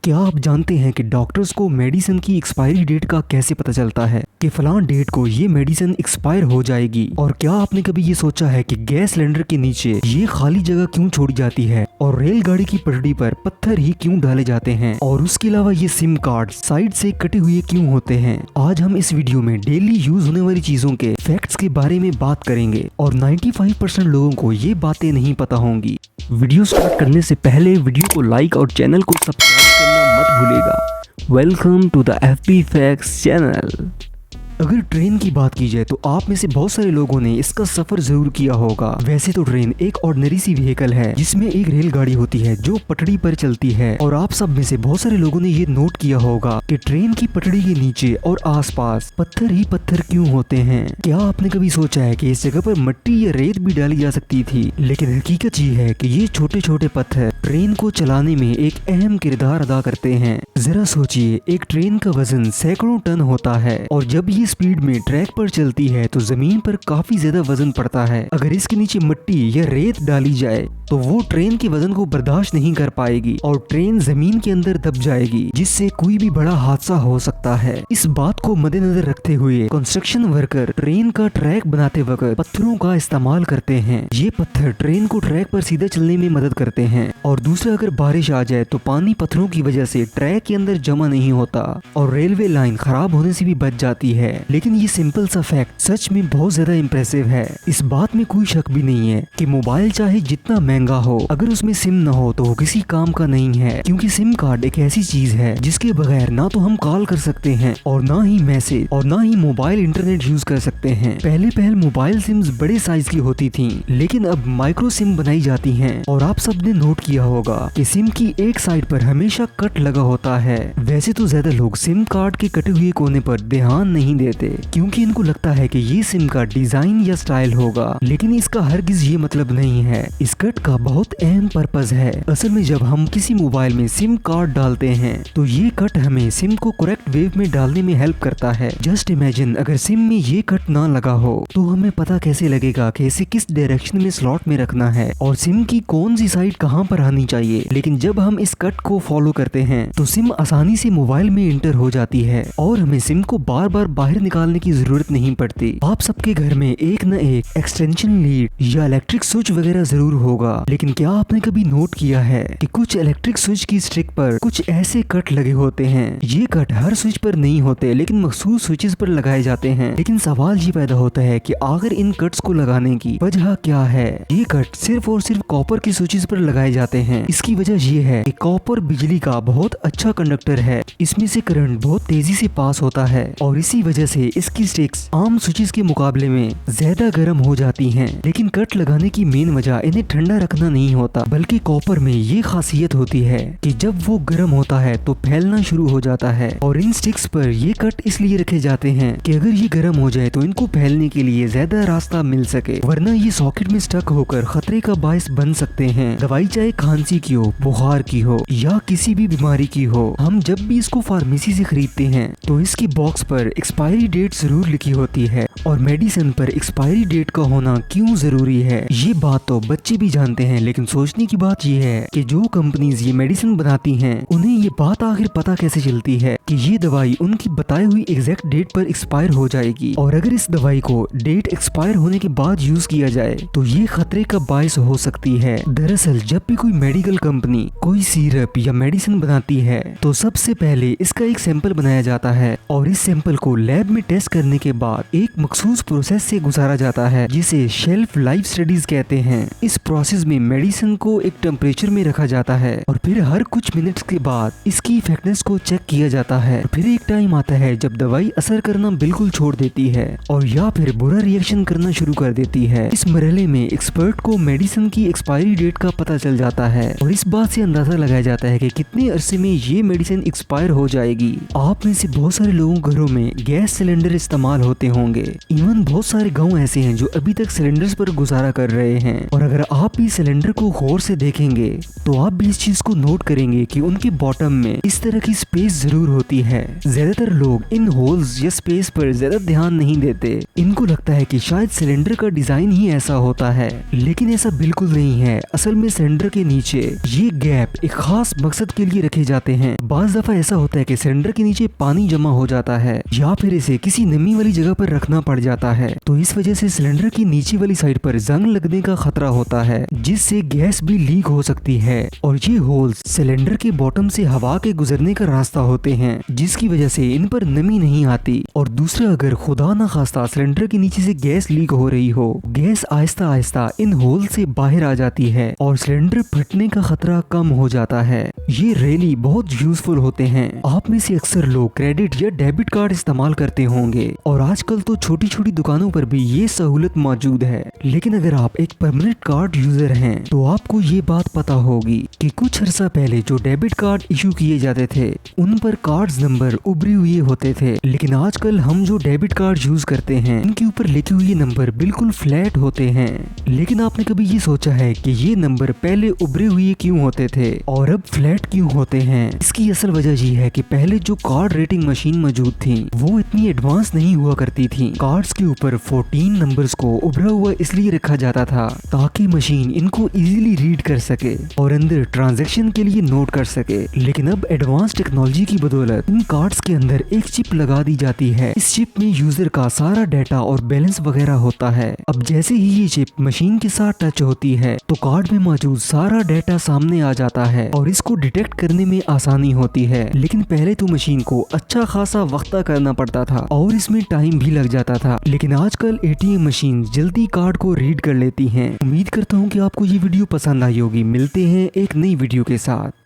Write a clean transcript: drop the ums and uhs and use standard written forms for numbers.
क्या आप जानते हैं कि डॉक्टर्स को मेडिसिन की एक्सपायरी डेट का कैसे पता चलता है कि फलां डेट को ये मेडिसिन एक्सपायर हो जाएगी? और क्या आपने कभी ये सोचा है कि गैस सिलेंडर के नीचे ये खाली जगह क्यों छोड़ी जाती है और रेलगाड़ी की पटरी पर पत्थर ही क्यों डाले जाते हैं? और उसके अलावा ये सिम कार्ड साइड से कटे हुए क्यों होते हैं? आज हम इस वीडियो में डेली यूज होने वाली चीजों के फैक्ट्स के बारे में बात करेंगे और 95% लोगों को ये बातें नहीं पता होंगी। वीडियो स्टार्ट करने से पहले वीडियो को लाइक और चैनल को सब्सक्राइब करना मत भूलिएगा। Welcome to the FP facts channel. अगर ट्रेन की बात की जाए तो आप में से बहुत सारे लोगों ने इसका सफर जरूर किया होगा। वैसे तो ट्रेन एक ऑर्डिनरी सी व्हीकल है जिसमें एक रेलगाड़ी होती है जो पटरी पर चलती है। और आप सब में से बहुत सारे लोगों ने ये नोट किया होगा कि ट्रेन की पटरी के नीचे और आसपास पत्थर ही पत्थर क्यों होते हैं। क्या आपने कभी सोचा है कि इस जगह पर मिट्टी या रेत भी डाली जा सकती थी? लेकिन हकीकत ये है कि ये छोटे छोटे पत्थर ट्रेन को चलाने में एक अहम किरदार अदा करते हैं। जरा सोचिए, एक ट्रेन का वजन सैकड़ों टन होता है और जब ये स्पीड में ट्रैक पर चलती है तो जमीन पर काफी ज्यादा वजन पड़ता है। अगर इसके नीचे मिट्टी या रेत डाली जाए तो वो ट्रेन के वजन को बर्दाश्त नहीं कर पाएगी और ट्रेन जमीन के अंदर दब जाएगी, जिससे कोई भी बड़ा हादसा हो सकता है। इस बात को मद्देनजर रखते हुए कंस्ट्रक्शन वर्कर ट्रेन का ट्रैक बनाते वक्त पत्थरों का इस्तेमाल करते हैं। ये पत्थर ट्रेन को ट्रैक पर सीधे चलने में मदद करते हैं। और दूसरा, अगर बारिश आ जाए तो पानी पत्थरों की वजह से ट्रैक के अंदर जमा नहीं होता और रेलवे लाइन खराब होने से भी बच जाती है। लेकिन ये सिंपल सा फैक्ट सच में बहुत ज्यादा इम्प्रेसिव है। इस बात में कोई शक भी नहीं है कि मोबाइल चाहे जितना महंगा हो, अगर उसमें सिम न हो तो वो किसी काम का नहीं है। क्योंकि सिम कार्ड एक ऐसी चीज है जिसके बगैर ना तो हम कॉल कर सकते हैं और ना ही मैसेज और ना ही मोबाइल इंटरनेट यूज कर सकते हैं। पहले मोबाइल सिम्स बड़े साइज की होती थी, लेकिन अब माइक्रो सिम बनाई जाती हैं। और आप सबने नोट किया होगा कि सिम की एक साइड पर हमेशा कट लगा होता है। वैसे तो ज्यादा लोग सिम कार्ड के कटे हुए कोने पर ध्यान नहीं देते क्योंकि इनको लगता है कि ये सिम का डिजाइन या स्टाइल होगा, लेकिन इसका हरगिज ये मतलब नहीं है। इस कट का बहुत अहम पर्पस है। असल में जब हम किसी मोबाइल में सिम कार्ड डालते हैं तो ये कट हमें सिम को करेक्ट वेव में डालने में हेल्प करता है। जस्ट इमेजिन, अगर सिम में ये कट ना लगा हो तो हमें पता कैसे लगेगा कि इसे किस डायरेक्शन में स्लॉट में रखना है और सिम की कौन सी साइड कहाँ पर आनी चाहिए। लेकिन जब हम इस कट को फॉलो करते हैं तो सिम आसानी से मोबाइल में इंटर हो जाती है और हमें सिम को बार बार बाहर निकालने की जरूरत नहीं पड़ती। आप सबके घर में एक न एक एक्सटेंशन लीड या इलेक्ट्रिक स्विच वगैरह जरूर होगा, लेकिन क्या आपने कभी नोट किया है कि कुछ इलेक्ट्रिक स्विच की स्टिक पर कुछ ऐसे कट लगे होते हैं? ये कट हर स्विच पर नहीं होते, लेकिन मखसूस स्विचेस पर लगाए जाते हैं। लेकिन सवाल ये पैदा होता है कि आखिर इन कट्स को लगाने की वजह क्या है? ये कट सिर्फ और सिर्फ कॉपर की स्विचेस पर लगाए जाते हैं। इसकी वजह ये है कि कॉपर बिजली का बहुत अच्छा कंडक्टर है। इसमें से करंट बहुत तेजी से पास होता है और इसी वजह से इसकी स्टिक्स आम स्विचेस के मुकाबले में ज्यादा गर्म हो जाती हैं। लेकिन कट लगाने की मेन वजह इन्हें ठंडा रखना नहीं होता, बल्कि कॉपर में ये खासियत होती है कि जब वो गर्म होता है तो फैलना शुरू हो जाता है। और इन स्टिक्स पर ये कट इसलिए रखे जाते हैं कि अगर ये गर्म हो जाए तो इनको फैलने के लिए ज्यादा रास्ता मिल सके, वरना ये सॉकेट में स्टक होकर खतरे का बायस बन सकते हैं। दवाई चाहे खांसी की हो, बुखार की हो या किसी भी बीमारी की हो, हम जब भी इसको फार्मेसी से खरीदते हैं तो इसकी बॉक्स पर एक्सपायरी डेट जरूर लिखी होती है। और मेडिसिन पर एक्सपायरी डेट का होना क्यों जरूरी है ये बात तो बच्चे भी जानते हैं, लेकिन सोचने की बात ये है कि जो कंपनीज ये मेडिसिन बनाती हैं उन्हें ये बात आखिर पता कैसे चलती है कि ये दवाई उनकी बताई हुई एग्जैक्ट डेट पर एक्सपायर हो जाएगी। और अगर इस दवाई को डेट एक्सपायर होने के बाद यूज किया जाए तो ये खतरे का बायस हो सकती है। दरअसल जब भी कोई मेडिकल कंपनी कोई सिरप या मेडिसिन बनाती है तो सबसे पहले इसका एक सैंपल बनाया जाता है और इस सैंपल को लैब में टेस्ट करने के बाद एक मखसूस प्रोसेस से गुजारा जाता है जिसे शेल्फ लाइफ स्टडीज कहते हैं। इस प्रोसेस में मेडिसिन को एक टेम्परेचर में रखा जाता है और फिर हर कुछ मिनट्स के बाद इसकी इफेक्टिवनेस को चेक किया जाता है। फिर एक टाइम आता है जब दवाई असर करना बिल्कुल छोड़ देती है और या फिर बुरा रिएक्शन करना शुरू कर देती है। इस मरहले में एक्सपर्ट को मेडिसिन की एक्सपायरी डेट का पता चल जाता है और इस बात से अंदाजा लगाया जाता है कि कितने अरसे में ये मेडिसिन एक्सपायर हो जाएगी। आप में से बहुत सारे लोगों घरों में गैस सिलेंडर इस्तेमाल होते होंगे। इवन बहुत सारे गाँव ऐसे हैं जो अभी तक सिलेंडर्स पर गुजारा कर रहे हैं। और अगर आप इस सिलेंडर को गौर से देखेंगे तो आप भी इस चीज को नोट करेंगे कि उनके बॉटम में इस तरह की स्पेस जरूर होती होती है। ज्यादातर लोग इन होल्स या स्पेस पर ज्यादा ध्यान नहीं देते। इनको लगता है कि शायद सिलेंडर का डिजाइन ही ऐसा होता है, लेकिन ऐसा बिल्कुल नहीं है। असल में सिलेंडर के नीचे ये गैप एक खास मकसद के लिए रखे जाते हैं। बाज दफा ऐसा होता है कि सिलेंडर के नीचे पानी जमा हो जाता है या फिर इसे किसी नमी वाली जगह पर रखना पड़ जाता है, तो इस वजह से सिलेंडर की नीचे वाली साइड पर जंग लगने का खतरा होता है, जिससे गैस भी लीक हो सकती है। और ये होल्स सिलेंडर के बॉटम से हवा के गुजरने का रास्ता होते हैं, जिसकी वजह से इन पर नमी नहीं आती। और दूसरा, अगर खुदा ना खास्ता सिलेंडर के नीचे से गैस लीक हो रही हो, gas Aahista Aahista in whole से बाहर आ जाती है और सिलेंडर फटने का खतरा कम हो जाता है। ये रियली बहुत यूजफुल होते हैं। आप में से अक्सर लोग क्रेडिट या डेबिट कार्ड इस्तेमाल करते होंगे और आजकल तो छोटी छोटी दुकानों पर भी ये सहूलत मौजूद है। लेकिन अगर आप एक परमानेंट कार्ड यूजर हैं तो आपको ये बात पता होगी कि कुछ अर्सा पहले जो डेबिट कार्ड इशू किए जाते थे उन पर कार्ड्स नंबर उभरे हुए होते थे, लेकिन आजकल हम जो डेबिट कार्ड यूज करते हैं इनके ऊपर लिखे हुए नंबर बिल्कुल फ्लैट होते हैं। लेकिन आपने कभी ये सोचा है कि ये नंबर पहले उभरे हुए क्यों होते थे और अब फ्लैट क्यों होते हैं? इसकी असल वजह ये है कि पहले जो कार्ड रेटिंग मशीन मौजूद थी वो इतनी एडवांस नहीं हुआ करती थी। कार्ड्स के ऊपर 14 नंबर्स को उभरा हुआ इसलिए रखा जाता था ताकि मशीन इनको इजीली रीड कर सके और अंदर ट्रांजैक्शन के लिए नोट कर सके। लेकिन अब एडवांस टेक्नोलॉजी की बदौलत इन कार्ड्स के अंदर एक चिप लगा दी जाती है। इस चिप में यूजर का सारा डाटा और बैलेंस वगैरह होता है। अब जैसे ही ये चिप मशीन के साथ टच होती है तो कार्ड में मौजूद सारा डाटा सामने आ जाता है और इसको डिटेक्ट करने में आसानी होती है। लेकिन पहले तो मशीन को अच्छा खासा वक्त करना पड़ता था और इसमें टाइम भी लग जाता था, लेकिन आजकल एटीएम मशीन जल्दी कार्ड को रीड कर लेती हैं। उम्मीद करता हूँ कि आपको ये वीडियो पसंद आई होगी। मिलते हैं एक नई वीडियो के साथ।